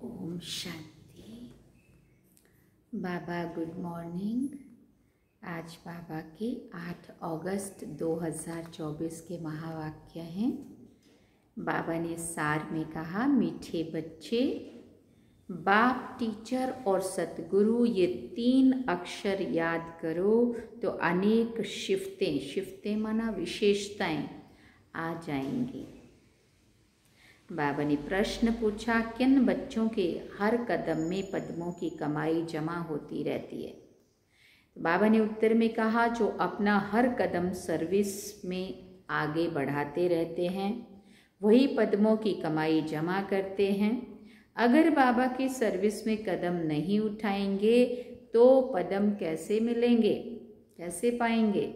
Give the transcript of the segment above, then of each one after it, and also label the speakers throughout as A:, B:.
A: ओम शांति। बाबा good morning. आज बाबा के 8 अगस्त 2024 के महावाक्य हैं। बाबा ने सार में कहा, मीठे बच्चे, बाप, टीचर और सतगुरु ये 3 अक्षर याद करो तो अनेक शिफ्तें माना विशेषताएं आ जाएंगी। बाबा ने प्रश्न पूछा, किन बच्चों के हर कदम में पद्मों की कमाई जमा होती रहती है? बाबा ने उत्तर में कहा, जो अपना हर कदम सर्विस में आगे बढ़ाते रहते हैं वही पद्मों की कमाई जमा करते हैं। अगर बाबा की सर्विस में कदम नहीं उठाएंगे तो पद्म कैसे मिलेंगे, कैसे पाएंगे?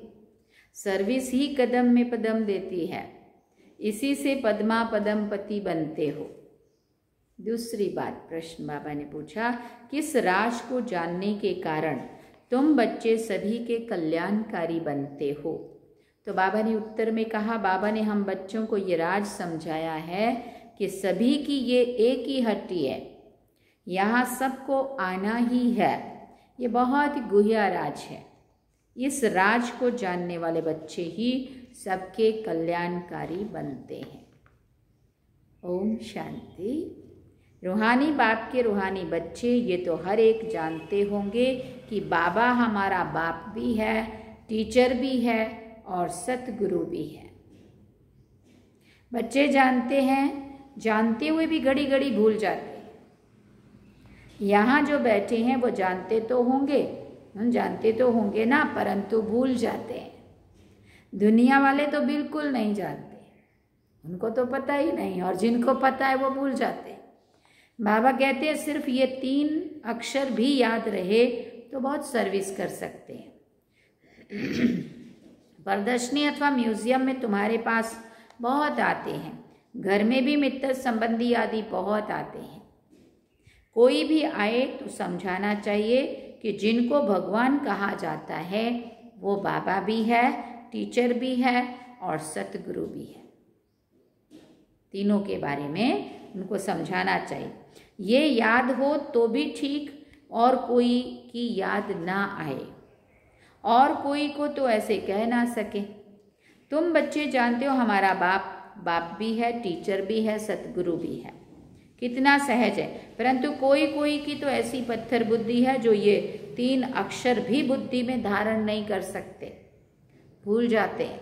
A: सर्विस ही कदम में पद्म देती है, इसी से पद्मा पद्मपति बनते हो। दूसरी बात, प्रश्न बाबा ने पूछा, किस राज को जानने के कारण तुम बच्चे सभी के कल्याणकारी बनते हो? तो बाबा ने उत्तर में कहा, बाबा ने हम बच्चों को ये राज समझाया है कि सभी की ये एक ही हट्टी है, यहाँ सबको आना ही है। ये बहुत गुह्य राज है। इस राज को जानने वाले बच्चे ही सबके कल्याणकारी बनते हैं। ओम शांति। रूहानी बाप के रूहानी बच्चे ये तो हर एक जानते होंगे कि बाबा हमारा बाप भी है, टीचर भी है और सतगुरु भी है। बच्चे जानते हैं, जानते हुए भी घड़ी घड़ी भूल जाते हैं। यहाँ जो बैठे हैं वो जानते तो होंगे ना, परंतु भूल जाते हैं। दुनिया वाले तो बिल्कुल नहीं जानते, उनको तो पता ही नहीं, और जिनको पता है वो भूल जाते हैं। बाबा कहते हैं सिर्फ ये 3 अक्षर भी याद रहे तो बहुत सर्विस कर सकते हैं। प्रदर्शनी अथवा म्यूजियम में तुम्हारे पास बहुत आते हैं, घर में भी मित्र संबंधी आदि बहुत आते हैं। कोई भी आए तो समझाना चाहिए कि जिनको भगवान कहा जाता है वो बाबा भी है, टीचर भी है और सतगुरु भी है। तीनों के बारे में उनको समझाना चाहिए। ये याद हो तो भी ठीक, और कोई की याद ना आए, और कोई को तो ऐसे कह ना सके। तुम बच्चे जानते हो हमारा बाप भी है, टीचर भी है, सतगुरु भी है। कितना सहज है। परंतु कोई की तो ऐसी पत्थर बुद्धि है जो ये 3 अक्षर भी बुद्धि में धारण नहीं कर सकते, भूल जाते हैं।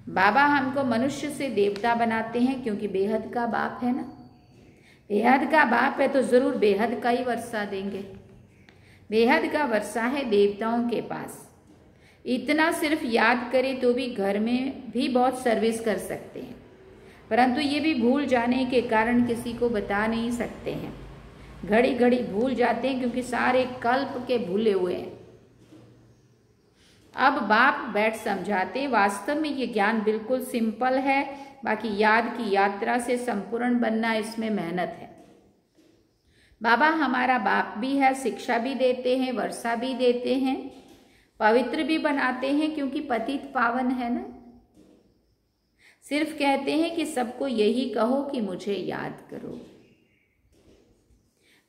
A: बाबा हमको मनुष्य से देवता बनाते हैं क्योंकि बेहद का बाप है ना। बेहद का बाप है तो जरूर बेहद का ही वर्षा देंगे। बेहद का वर्षा है देवताओं के पास। इतना सिर्फ याद करें तो भी घर में भी बहुत सर्विस कर सकते हैं, परंतु ये भी भूल जाने के कारण किसी को बता नहीं सकते हैं। घड़ी घड़ी भूल जाते हैं क्योंकि सारे कल्प के भूले हुए हैं। अब बाप बैठ समझाते, वास्तव में ये ज्ञान बिल्कुल सिंपल है, बाकी याद की यात्रा से संपूर्ण बनना इसमें मेहनत है। बाबा हमारा बाप भी है, शिक्षा भी देते हैं, वर्षा भी देते हैं, पवित्र भी बनाते हैं क्योंकि पतित पावन है ना। सिर्फ कहते हैं कि सबको यही कहो कि मुझे याद करो।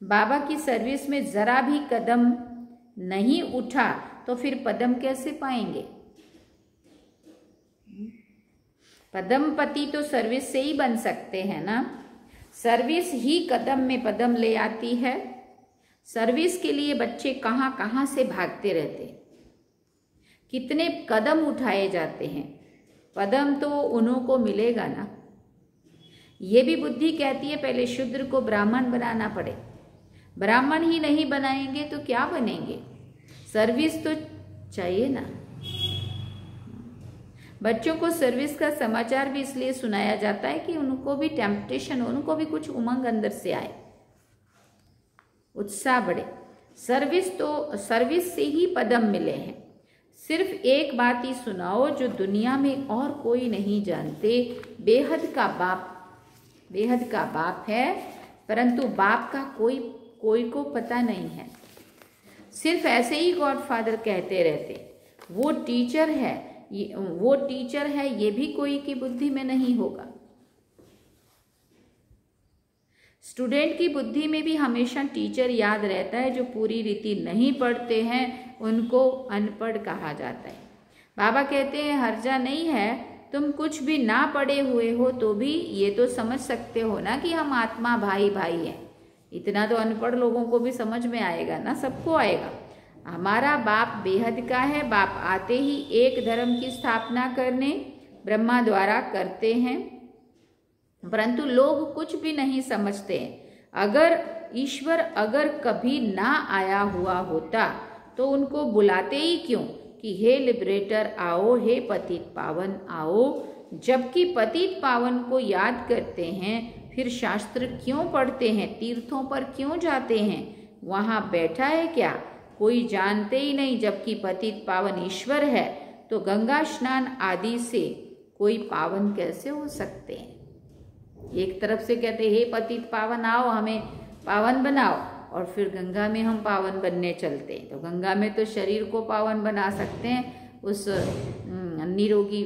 A: बाबा की सर्विस में जरा भी कदम नहीं उठा तो फिर पदम कैसे पाएंगे? पदमपति तो सर्विस से ही बन सकते हैं ना। सर्विस ही कदम में पदम ले आती है। सर्विस के लिए बच्चे कहाँ कहाँ से भागते रहते हैं, कितने कदम उठाए जाते हैं, पदम तो उन्हों को मिलेगा ना। ये भी बुद्धि कहती है पहले शूद्र को ब्राह्मण बनाना पड़े। ब्राह्मण ही नहीं बनाएंगे तो क्या बनेंगे? सर्विस तो चाहिए ना। बच्चों को सर्विस का समाचार भी इसलिए सुनाया जाता है कि उनको भी टेम्पटेशन, उनको भी कुछ उमंग अंदर से आए, उत्साह बढ़े। सर्विस से ही पदम मिले हैं। सिर्फ एक बात ही सुनाओ जो दुनिया में और कोई नहीं जानते। बेहद का बाप है, परंतु बाप का कोई को पता नहीं है। सिर्फ ऐसे ही गॉडफादर कहते रहते। वो टीचर है, ये भी कोई की बुद्धि में नहीं होगा। स्टूडेंट की बुद्धि में भी हमेशा टीचर याद रहता है। जो पूरी रीति नहीं पढ़ते हैं उनको अनपढ़ कहा जाता है। बाबा कहते हैं हर्जा नहीं है, तुम कुछ भी ना पढ़े हुए हो तो भी ये तो समझ सकते हो ना कि हम आत्मा भाई भाई हैं। इतना तो अनपढ़ लोगों को भी समझ में आएगा ना, सबको आएगा। हमारा बाप बेहद का है। बाप आते ही एक धर्म की स्थापना करने ब्रह्मा द्वारा करते हैं, परंतु लोग कुछ भी नहीं समझते हैं। अगर ईश्वर कभी ना आया हुआ होता तो उनको बुलाते ही क्यों कि हे लिबरेटर आओ, हे पतित पावन आओ। जबकि पतित पावन को याद करते हैं फिर शास्त्र क्यों पढ़ते हैं, तीर्थों पर क्यों जाते हैं? वहाँ बैठा है क्या कोई जानते ही नहीं। जबकि पतित पावन ईश्वर है तो गंगा स्नान आदि से कोई पावन कैसे हो सकते हैं? एक तरफ से कहते हे पतित पावन आओ, हमें पावन बनाओ, और फिर गंगा में हम पावन बनने चलते हैं। तो गंगा में तो शरीर को पावन बना सकते हैं उस निरोगी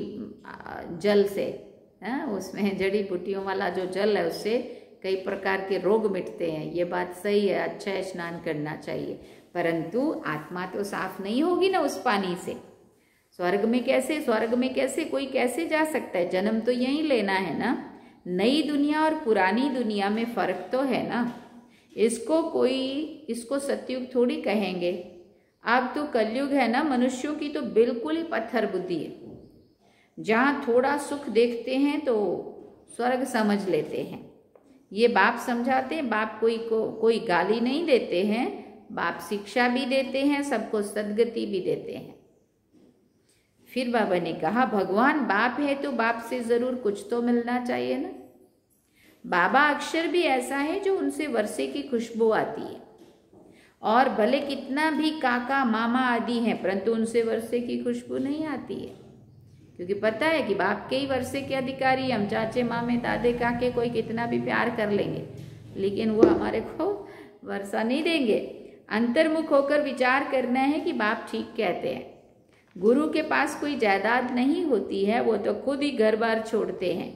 A: जल से, उसमें जड़ी बूटियों वाला जो जल है उससे कई प्रकार के रोग मिटते हैं। ये बात सही है, अच्छा है, स्नान करना चाहिए। परंतु आत्मा तो साफ नहीं होगी ना उस पानी से। स्वर्ग में कैसे कोई कैसे जा सकता है? जन्म तो यहीं लेना है ना। नई दुनिया और पुरानी दुनिया में फर्क तो है ना। इसको सतयुग थोड़ी कहेंगे। अब तो कलयुग है ना। मनुष्यों की तो बिल्कुल ही पत्थर बुद्धि है। जहाँ थोड़ा सुख देखते हैं तो स्वर्ग समझ लेते हैं। ये बाप समझाते हैं। बाप कोई गाली नहीं देते हैं, बाप शिक्षा भी देते हैं, सबको सद्गति भी देते हैं। फिर बाबा ने कहा भगवान बाप है तो बाप से जरूर कुछ तो मिलना चाहिए ना। बाबा अक्षर भी ऐसा है जो उनसे वर्षे की खुशबू आती है, और भले कितना भी काका मामा आदि हैं परंतु उनसे वर्षे की खुशबू नहीं आती है, क्योंकि पता है कि बाप के ही वर्षे के अधिकारी हम। चाचे मामे दादे काके कोई कितना भी प्यार कर लेंगे लेकिन वो हमारे को वर्षा नहीं देंगे। अंतर्मुख होकर विचार करना है कि बाप ठीक कहते हैं। गुरु के पास कोई जायदाद नहीं होती है, वो तो खुद ही घर बार छोड़ते हैं।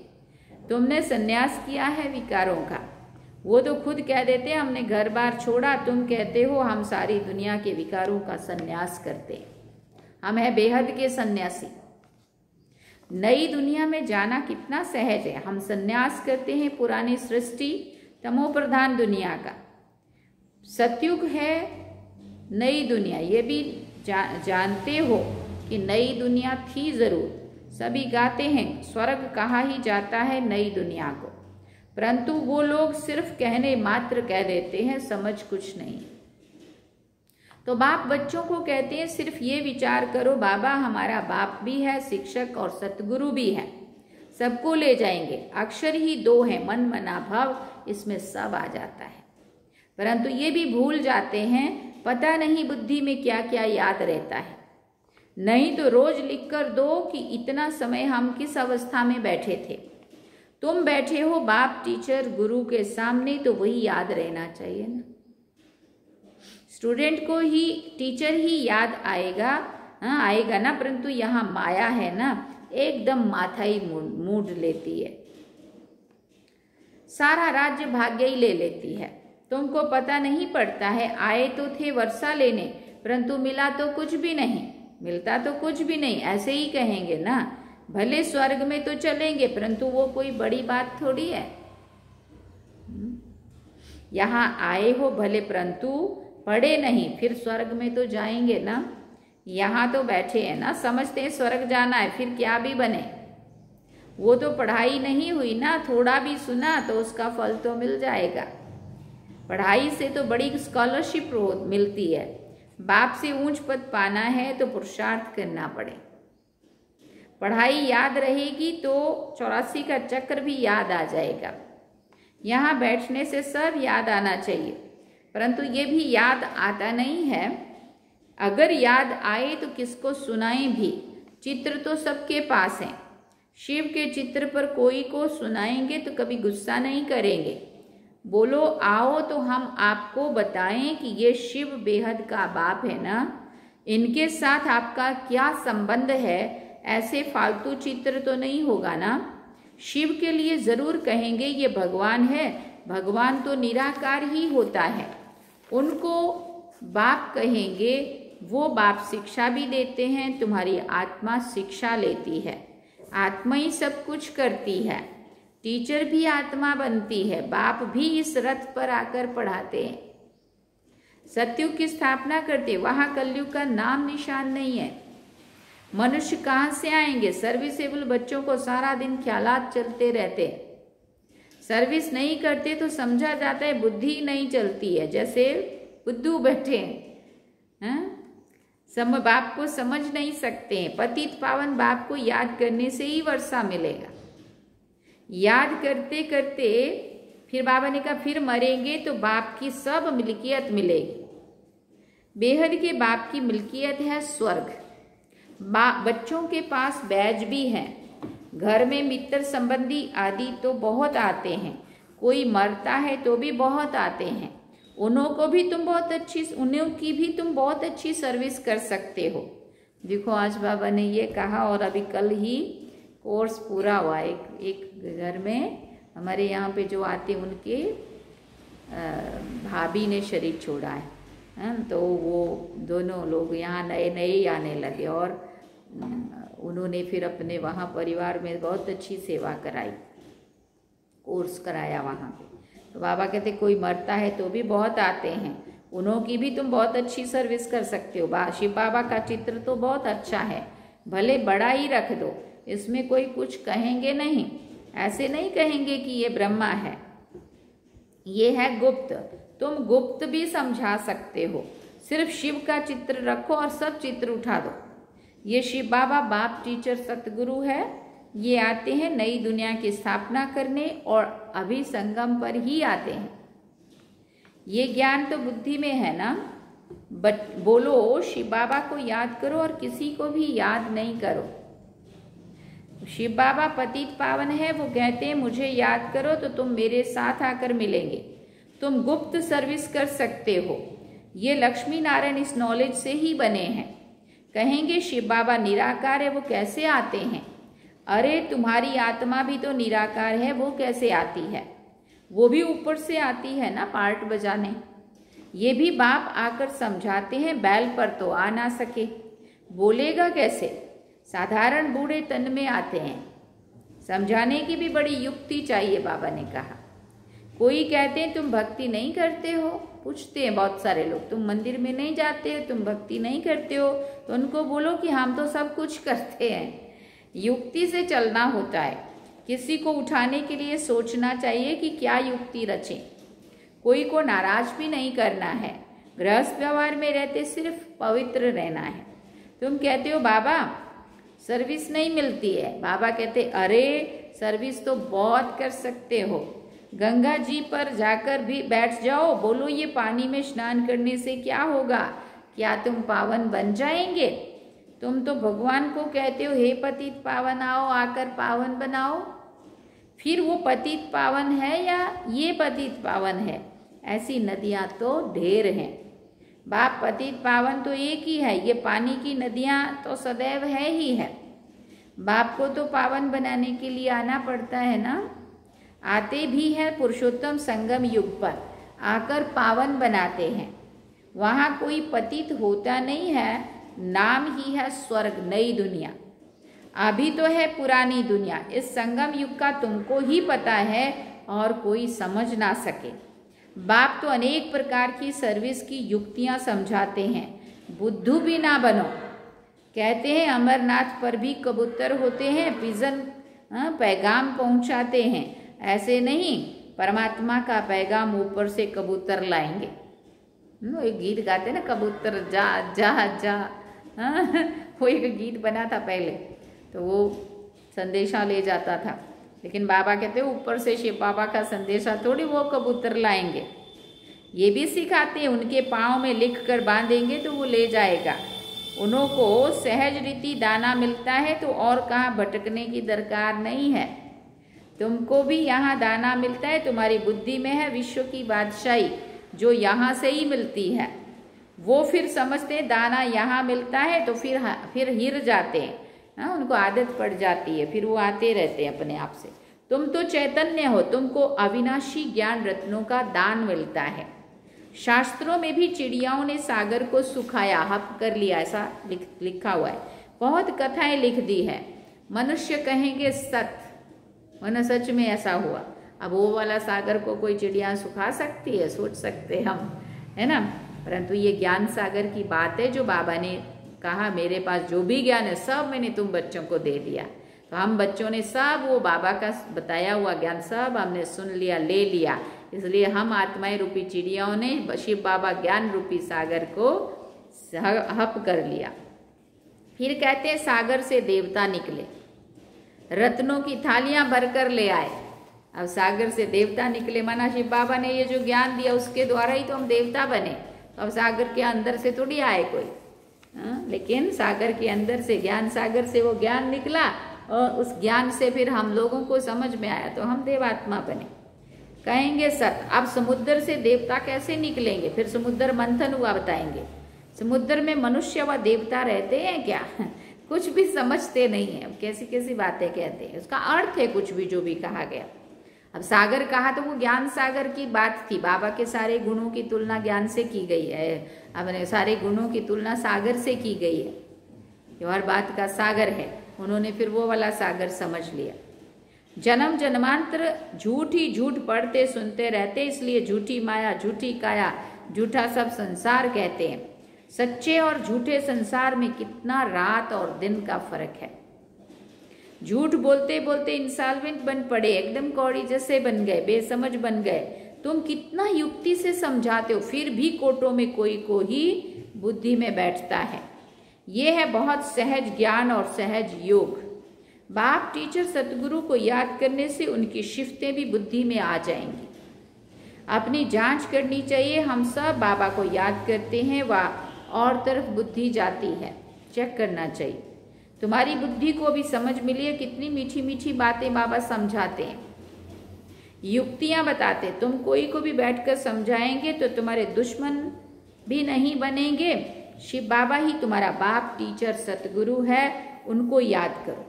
A: तुमने सन्यास किया है विकारों का, वो तो खुद कह देते हैं हमने घर बार छोड़ा। तुम कहते हो हम सारी दुनिया के विकारों का सन्यास करते हैं, हम है बेहद के सन्यासी। नई दुनिया में जाना कितना सहज है। हम सन्यास करते हैं पुरानी सृष्टि तमो प्रधान दुनिया का। सतयुग है नई दुनिया, ये भी जानते हो कि नई दुनिया थी जरूर। सभी गाते हैं स्वर्ग कहा ही जाता है नई दुनिया को, परंतु वो लोग सिर्फ कहने मात्र कह देते हैं, समझ कुछ नहीं। तो बाप बच्चों को कहते हैं सिर्फ ये विचार करो बाबा हमारा बाप भी है, शिक्षक और सतगुरु भी है, सबको ले जाएंगे। अक्षर ही दो है, मन मना भाव, इसमें सब आ जाता है। परंतु ये भी भूल जाते हैं, पता नहीं बुद्धि में क्या क्या याद रहता है। नहीं तो रोज लिख कर दो कि इतना समय हम किस अवस्था में बैठे थे। तुम बैठे हो बाप टीचर गुरु के सामने, तो वही याद रहना चाहिए ना। स्टूडेंट को ही टीचर ही याद आएगा, आएगा ना, परंतु यहाँ माया है ना, एकदम माथा ही मूड लेती है, सारा राज्य भाग्य ही ले लेती है। तुमको पता नहीं पड़ता है, आए तो थे वर्षा लेने, परंतु मिला तो कुछ भी नहीं, मिलता तो कुछ भी नहीं, ऐसे ही कहेंगे ना। भले स्वर्ग में तो चलेंगे परंतु वो कोई बड़ी बात थोड़ी है। यहाँ आए हो भले परंतु पढ़े नहीं, फिर स्वर्ग में तो जाएंगे ना। यहाँ तो बैठे हैं ना, समझते हैं स्वर्ग जाना है, फिर क्या भी बने। वो तो पढ़ाई नहीं हुई ना, थोड़ा भी सुना तो उसका फल तो मिल जाएगा। पढ़ाई से तो बड़ी स्कॉलरशिप मिलती है। बाप से ऊंच पद पाना है तो पुरुषार्थ करना पड़े। पढ़ाई याद रहेगी तो 84 का चक्र भी याद आ जाएगा। यहाँ बैठने से सब याद आना चाहिए, परंतु ये भी याद आता नहीं है। अगर याद आए तो किसको सुनाएं भी, चित्र तो सबके पास हैं। शिव के चित्र पर कोई को सुनाएंगे तो कभी गुस्सा नहीं करेंगे। बोलो आओ तो हम आपको बताएं कि ये शिव बेहद का बाप है ना, इनके साथ आपका क्या संबंध है। ऐसे फालतू चित्र तो नहीं होगा ना। शिव के लिए जरूर कहेंगे ये भगवान है, भगवान तो निराकार ही होता है। उनको बाप कहेंगे, वो बाप शिक्षा भी देते हैं, तुम्हारी आत्मा शिक्षा लेती है। आत्मा ही सब कुछ करती है, टीचर भी आत्मा बनती है, बाप भी इस रथ पर आकर पढ़ाते हैं, सत्युग की स्थापना करते। वहां कलयुग का नाम निशान नहीं है। मनुष्य कहाँ से आएंगे? सर्विसेबल बच्चों को सारा दिन ख्यालात चलते रहते हैं। सर्विस नहीं करते तो समझा जाता है बुद्धि नहीं चलती है, जैसे बुद्धू बैठे हैं। बाप को समझ नहीं सकते हैं। पतित पावन बाप को याद करने से ही वर्षा मिलेगा। याद करते करते फिर बाबा ने कहा फिर मरेंगे तो बाप की सब मिल्कियत मिलेगी। बेहद के बाप की मिल्कियत है स्वर्ग। बच्चों के पास बैज भी है, घर में मित्र संबंधी आदि तो बहुत आते हैं, कोई मरता है तो भी बहुत आते हैं। उन्हों की भी तुम बहुत अच्छी सर्विस कर सकते हो। देखो आज बाबा ने ये कहा और अभी कल ही कोर्स पूरा हुआ। एक घर में हमारे यहाँ पे जो आते उनके भाभी ने शरीर छोड़ा है, तो वो दोनों लोग यहाँ नए नए आने लगे और उन्होंने फिर अपने वहाँ परिवार में बहुत अच्छी सेवा कराई, कोर्स कराया वहाँ पे। तो बाबा कहते कोई मरता है तो भी बहुत आते हैं, उन्हों की भी तुम बहुत अच्छी सर्विस कर सकते हो। शिव बाबा का चित्र तो बहुत अच्छा है, भले बड़ा ही रख दो, इसमें कोई कुछ कहेंगे नहीं। ऐसे नहीं कहेंगे कि ये ब्रह्मा है, ये है गुप्त। तुम गुप्त भी समझा सकते हो। सिर्फ शिव का चित्र रखो और सब चित्र उठा दो। ये शिव बाबा बाप टीचर सतगुरु है, ये आते हैं नई दुनिया की स्थापना करने और अभी संगम पर ही आते हैं। ये ज्ञान तो बुद्धि में है ना। बोलो शिव बाबा को याद करो और किसी को भी याद नहीं करो। शिव बाबा पतित पावन है, वो कहते हैं मुझे याद करो तो तुम मेरे साथ आकर मिलेंगे, तुम गुप्त सर्विस कर सकते हो। ये लक्ष्मी नारायण इस नॉलेज से ही बने हैं। कहेंगे शिव बाबा निराकार है, वो कैसे आते हैं? अरे तुम्हारी आत्मा भी तो निराकार है, वो कैसे आती है? वो भी ऊपर से आती है ना पार्ट बजाने। ये भी बाप आकर समझाते हैं, बैल पर तो आ ना सके, बोलेगा कैसे? साधारण बूढ़े तन में आते हैं, समझाने की भी बड़ी युक्ति चाहिए। बाबा ने कहा कोई कहते हैं तुम भक्ति नहीं करते हो, पूछते हैं बहुत सारे लोग, तुम मंदिर में नहीं जाते हो, तुम भक्ति नहीं करते हो, तो उनको बोलो कि हम तो सब कुछ करते हैं। युक्ति से चलना होता है। किसी को उठाने के लिए सोचना चाहिए कि क्या युक्ति रचें। कोई को नाराज भी नहीं करना है। गृहस्थ व्यवहार में रहते सिर्फ पवित्र रहना है। तुम कहते हो बाबा सर्विस नहीं मिलती है, बाबा कहते अरे सर्विस तो बहुत कर सकते हो। गंगा जी पर जाकर भी बैठ जाओ, बोलो ये पानी में स्नान करने से क्या होगा? क्या तुम पावन बन जाएंगे? तुम तो भगवान को कहते हो हे पतित पावन आओ, आकर पावन बनाओ। फिर वो पतित पावन है या ये पतित पावन है? ऐसी नदियाँ तो ढेर हैं। बाप पतित पावन तो एक ही है, ये पानी की नदियाँ तो सदैव है ही है। बाप को तो पावन बनाने के लिए आना पड़ता है ना। आते भी हैं पुरुषोत्तम संगम युग पर, आकर पावन बनाते हैं। वहाँ कोई पतित होता नहीं है, नाम ही है स्वर्ग, नई दुनिया। अभी तो है पुरानी दुनिया। इस संगम युग का तुमको ही पता है और कोई समझ ना सके। बाप तो अनेक प्रकार की सर्विस की युक्तियां समझाते हैं, बुद्धू भी ना बनो। कहते हैं अमरनाथ पर भी कबूतर होते हैं, पिजन पैगाम पहुंचाते हैं। ऐसे नहीं, परमात्मा का पैगाम ऊपर से कबूतर लाएंगे। एक गीत गाते ना, कबूतर जा जा जा। वो एक गीत बना था पहले, तो वो संदेशा ले जाता था। लेकिन बाबा कहते हैं ऊपर से शिव बाबा का संदेशा थोड़ी वो कबूतर लाएंगे। ये भी सिखाते हैं, उनके पाँव में लिख कर बांधेंगे तो वो ले जाएगा। उनको सहज रीति दाना मिलता है तो और कहाँ भटकने की दरकार नहीं है। तुमको भी यहाँ दाना मिलता है, तुम्हारी बुद्धि में है विश्व की बादशाही जो यहाँ से ही मिलती है। वो फिर समझते हैं दाना यहाँ मिलता है तो फिर हिर जाते हैं। उनको आदत पड़ जाती है, फिर वो आते रहते हैं अपने आप से। तुम तो चैतन्य हो, तुमको अविनाशी ज्ञान रत्नों का दान मिलता है। शास्त्रों में भी चिड़ियाओं ने सागर को सुखाया, हप कर लिया, ऐसा लिखा हुआ है। बहुत कथाएं लिख दी है। मनुष्य कहेंगे सत, वरना सच में ऐसा हुआ। अब वो वाला सागर को कोई चिड़िया सुखा सकती है? सोच सकते हम, है ना। परंतु ये ज्ञान सागर की बात है जो बाबा ने कहा मेरे पास जो भी ज्ञान है सब मैंने तुम बच्चों को दे दिया। तो हम बच्चों ने सब वो बाबा का बताया हुआ ज्ञान सब हमने सुन लिया, ले लिया। इसलिए हम आत्माएं रूपी चिड़ियाओं ने शिव बाबा ज्ञान रूपी सागर को हप कर लिया। फिर कहते हैं सागर से देवता निकले, रत्नों की थालियां भरकर ले आए। अब सागर से देवता निकले माना शिव बाबा ने ये जो ज्ञान दिया उसके द्वारा ही तो हम देवता बने। तो अब सागर के अंदर से थोड़ी आए कोई, लेकिन सागर के अंदर से, ज्ञान सागर से वो ज्ञान निकला और उस ज्ञान से फिर हम लोगों को समझ में आया तो हम देवात्मा बने। कहेंगे सत। अब समुद्र से देवता कैसे निकलेंगे? फिर समुद्र मंथन हुआ, बताएंगे। समुद्र में मनुष्य व देवता रहते हैं क्या? कुछ भी समझते नहीं है, कैसी कैसी बातें कहते हैं। उसका अर्थ है कुछ भी जो भी कहा गया। अब सागर कहा तो वो ज्ञान सागर की बात थी। बाबा के सारे गुणों की तुलना ज्ञान से की गई है। अब सारे गुणों की तुलना सागर से की गई है। ये हर बात का सागर है। उन्होंने फिर वो वाला सागर समझ लिया। जन्म जन्मांतर झूठ ही झूठ पढ़ते सुनते रहते, इसलिए झूठी माया, झूठी काया, झूठा सब संसार कहते हैं। सच्चे और झूठे संसार में कितना रात और दिन का फर्क है। झूठ बोलते बोलते इंसॉल्वेंट बन पड़े, एकदम कौड़ी जैसे बन गए, बेसमझ बन गए। तुम कितना युक्ति से समझाते हो, फिर भी कोटों में कोई को ही बुद्धि में बैठता है। ये है बहुत सहज ज्ञान और सहज योग। बाप टीचर सतगुरु को याद करने से उनकी शिफ्तें भी बुद्धि में आ जाएंगी। अपनी जांच करनी चाहिए। हम सब बाबा को याद करते हैं, वह और तरफ बुद्धि जाती है, चेक करना चाहिए। तुम्हारी बुद्धि को भी समझ मिली है, कितनी मीठी मीठी बातें बाबा समझाते हैं, युक्तियां बताते। तुम कोई को भी बैठकर समझाएंगे तो तुम्हारे दुश्मन भी नहीं बनेंगे। शिव बाबा ही तुम्हारा बाप टीचर सतगुरु है, उनको याद करो।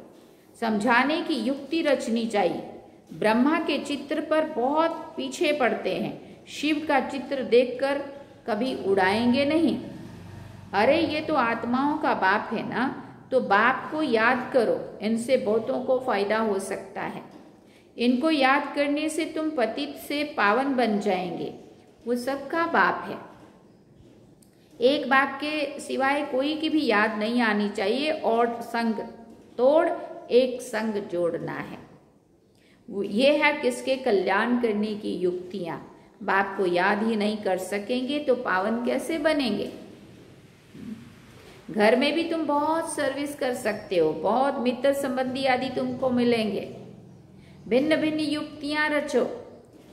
A: समझाने की युक्ति रचनी चाहिए। ब्रह्मा के चित्र पर बहुत पीछे पड़ते हैं, शिव का चित्र देखकर कभी उड़ाएंगे नहीं। अरे ये तो आत्माओं का बाप है ना, तो बाप को याद करो, इनसे बहुतों को फायदा हो सकता है। इनको याद करने से तुम पतित से पावन बन जाएंगे। वो सबका बाप है, एक बाप के सिवाय कोई की भी याद नहीं आनी चाहिए। और संग तोड़ एक संग जोड़ना है। ये है किसके कल्याण करने की युक्तियां। बाप को याद ही नहीं कर सकेंगे तो पावन कैसे बनेंगे। घर में भी तुम बहुत सर्विस कर सकते हो, बहुत मित्र संबंधी आदि तुमको मिलेंगे। भिन्न भिन्न युक्तियां रचो,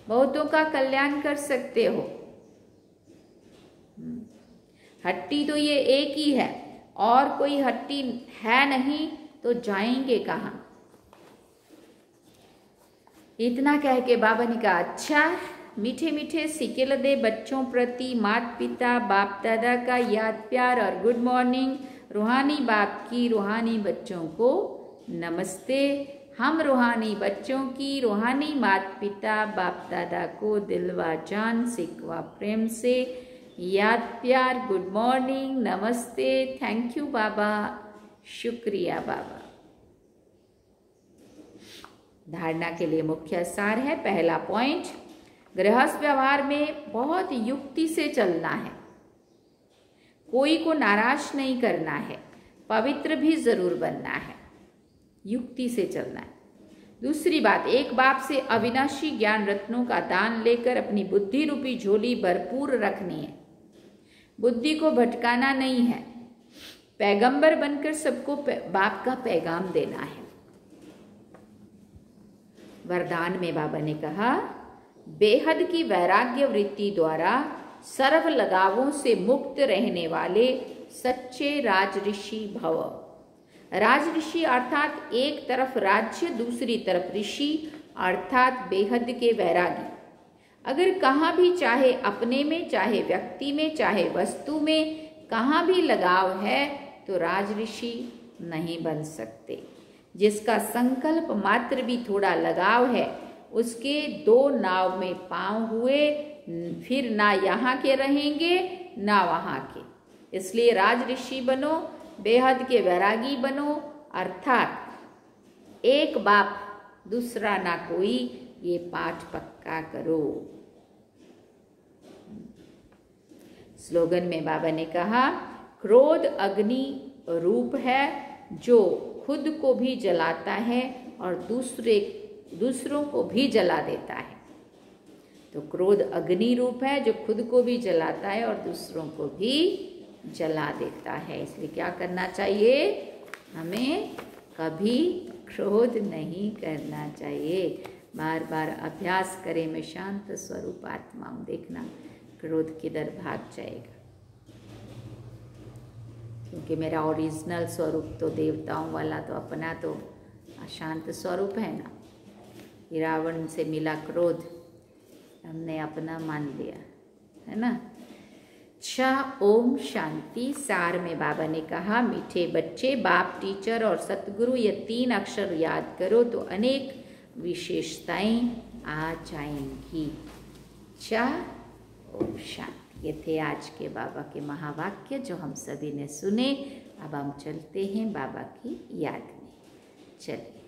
A: बहुतों का कल्याण कर सकते हो। हट्टी तो ये एक ही है, और कोई हट्टी है नहीं तो जाएंगे कहाँ। इतना कह के बाबा ने कहा अच्छा, मीठे मीठे सिकेल दे बच्चों प्रति माता पिता बाप दादा का याद प्यार और गुड मॉर्निंग। रूहानी बाप की रूहानी बच्चों को नमस्ते। हम रूहानी बच्चों की रूहानी माता पिता बाप दादा को दिल व जान सिक व प्रेम से याद प्यार, गुड मॉर्निंग, नमस्ते, थैंक यू बाबा, शुक्रिया बाबा। धारणा के लिए मुख्य सार है, पहला पॉइंट, गृहस्थ व्यवहार में बहुत युक्ति से चलना है, कोई को नाराज नहीं करना है, पवित्र भी जरूर बनना है, युक्ति से चलना है। दूसरी बात, एक बाप से अविनाशी ज्ञान रत्नों का दान लेकर अपनी बुद्धि रूपी झोली भरपूर रखनी है, बुद्धि को भटकाना नहीं है, पैगंबर बनकर सबको बाप का पैगाम देना है। वरदान में बाबा ने कहा, बेहद की वैराग्य वृत्ति द्वारा सर्व लगावों से मुक्त रहने वाले सच्चे राजऋषि भव। राजऋषि अर्थात एक तरफ राज्य, दूसरी तरफ ऋषि अर्थात बेहद के वैरागी। अगर कहाँ भी, चाहे अपने में, चाहे व्यक्ति में, चाहे वस्तु में, कहाँ भी लगाव है तो राजऋषि नहीं बन सकते। जिसका संकल्प मात्र भी थोड़ा लगाव है, उसके दो नाव में पांव हुए, फिर ना यहाँ के रहेंगे ना वहाँ के। इसलिए राजऋषि बनो, बेहद के वैरागी बनो, अर्थात एक बाप दूसरा ना कोई, ये पाठ पक्का करो। स्लोगन में बाबा ने कहा, क्रोध अग्नि रूप है जो खुद को भी जलाता है और दूसरों को भी जला देता है। तो क्रोध अग्नि रूप है जो खुद को भी जलाता है और दूसरों को भी जला देता है। इसलिए क्या करना चाहिए, हमें कभी क्रोध नहीं करना चाहिए। बार बार अभ्यास करें, मैं शांत स्वरूप आत्मा हूँ, देखना क्रोध किधर भाग जाएगा। क्योंकि मेरा ओरिजिनल स्वरूप तो देवताओं वाला, तो अपना तो अशांत स्वरूप है ना। रावण से मिला क्रोध, हमने अपना मान लिया, है ना। अच्छा, ओम शांति। सार में बाबा ने कहा, मीठे बच्चे, बाप, टीचर और सतगुरु, ये 3 अक्षर याद करो तो अनेक विशेषताएं आ जाएंगी। अच्छा, ओम शांति। ये थे आज के बाबा के महावाक्य जो हम सभी ने सुने। अब हम चलते हैं बाबा की याद में। चलिए।